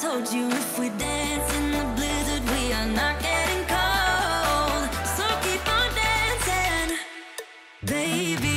told you if we dance in the blizzard, we are not getting cold. So keep on dancing, baby.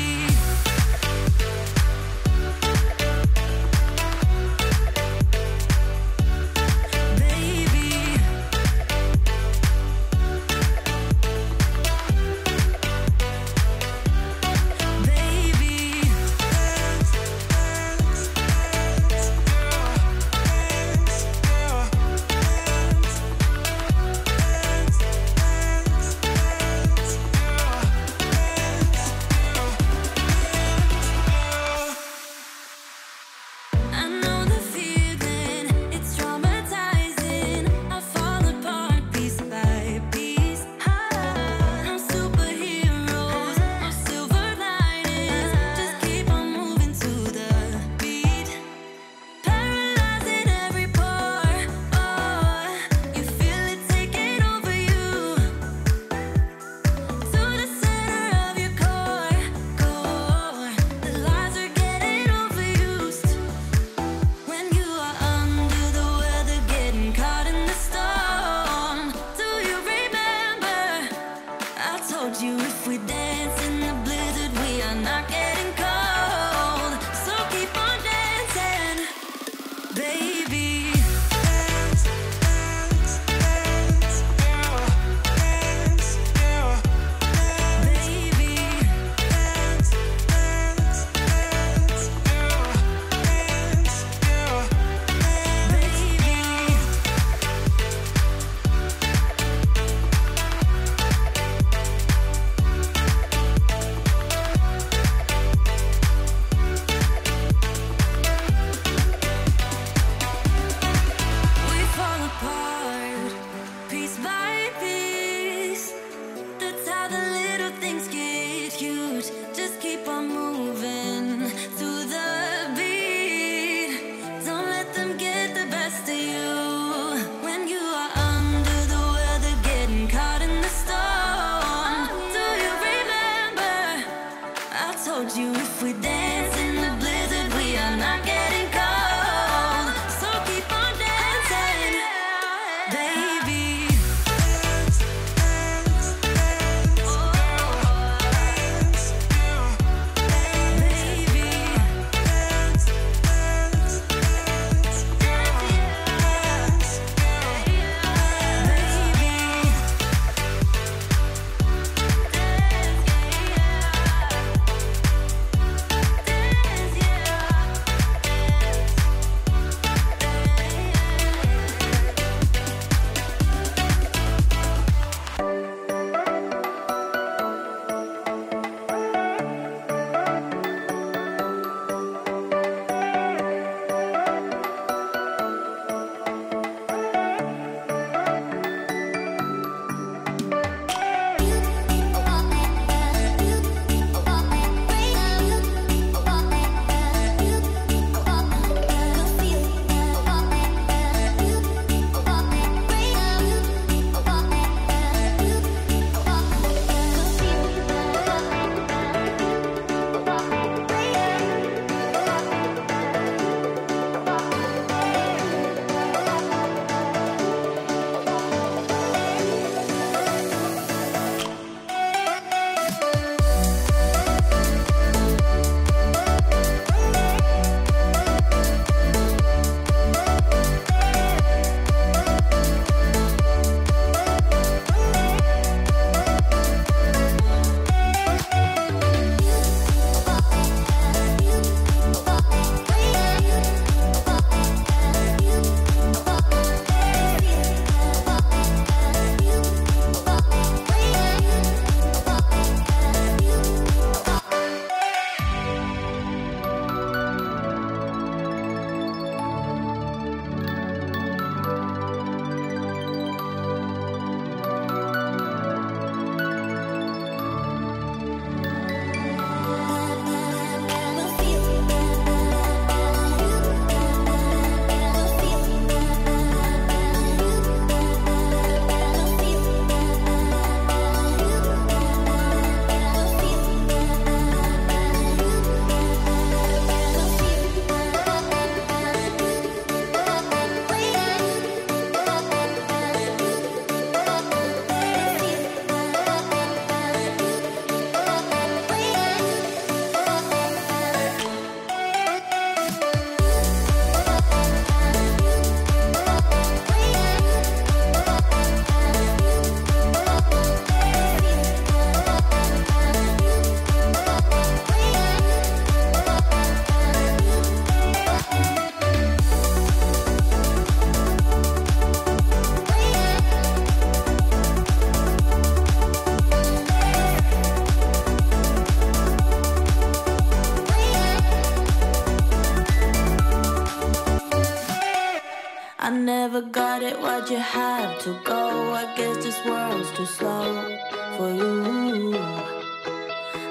never got it, why'd you have to go? I guess this world's too slow for you.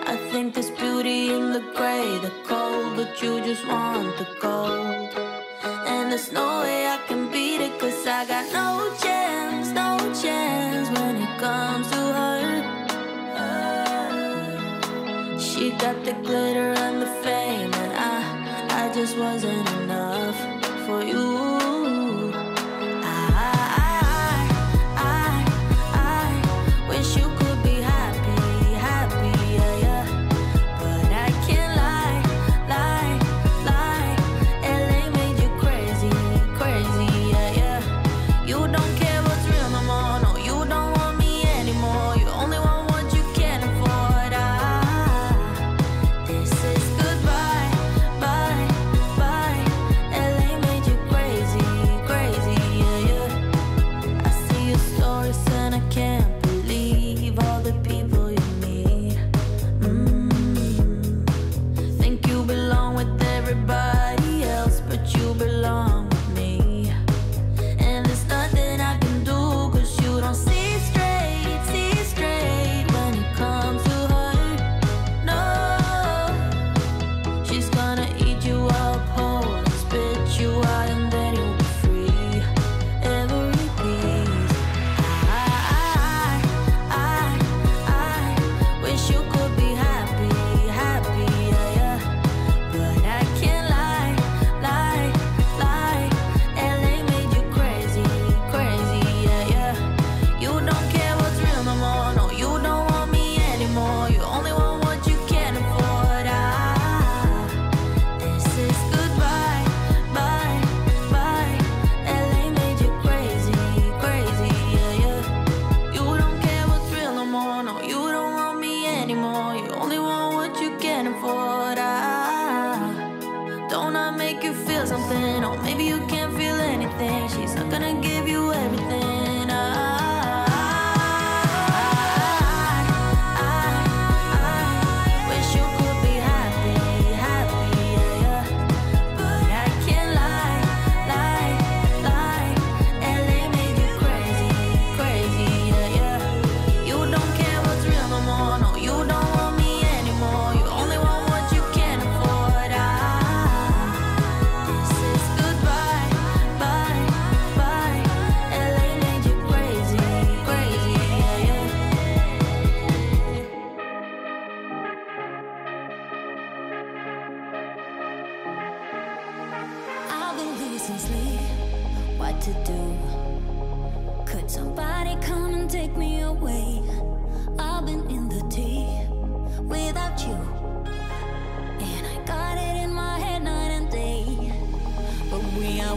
I think there's beauty in the gray, the cold, but you just want the gold. And there's no way I can beat it, cause I got no chance, no chance when it comes to her. She got the glitter and the fame, and I just wasn't enough for you. Wish you could be happy, happy, yeah, yeah. But I can't lie, lie, lie. LA made you crazy, crazy, yeah, yeah. You don't care what's real no more, no, you don't want me anymore. You only want what you can afford. This is goodbye, bye, bye. LA made you crazy, crazy, yeah, yeah. I see your stories and I can't believe all the people you meet. Think you belong with everybody else, but you belong with me. And there's nothing I can do, cause you don't see straight when it comes to her. No, she's gonna eat you up whole and spit you out, and then you'll be free. Every piece. I wish you could be happy, happy, yeah, yeah. But I can't lie, lie, lie. LA made you crazy, crazy, yeah, yeah. You don't care what's real no more, no, you don't want me anymore. You only want what you can afford. This is goodbye, bye, bye. LA made you crazy, crazy, yeah, yeah. You don't care what's real no more, no, you don't want me anymore. You only want what you can afford. Don't I make you feel something? Or maybe you can't feel anything. She's not gonna give you everything. I wish you could be happy, happy, yeah, yeah. But I can't lie, lie, lie. LA made you crazy, crazy, yeah, yeah. You don't care what's real no more, no, you don't want me anymore. You only want what you can afford. This is goodbye, bye, bye. LA made you crazy, crazy, yeah, yeah. I've been losing sleep, what to do? Could somebody come and take me away? I've been in the deep without you, and I got it in my head night and day. But we are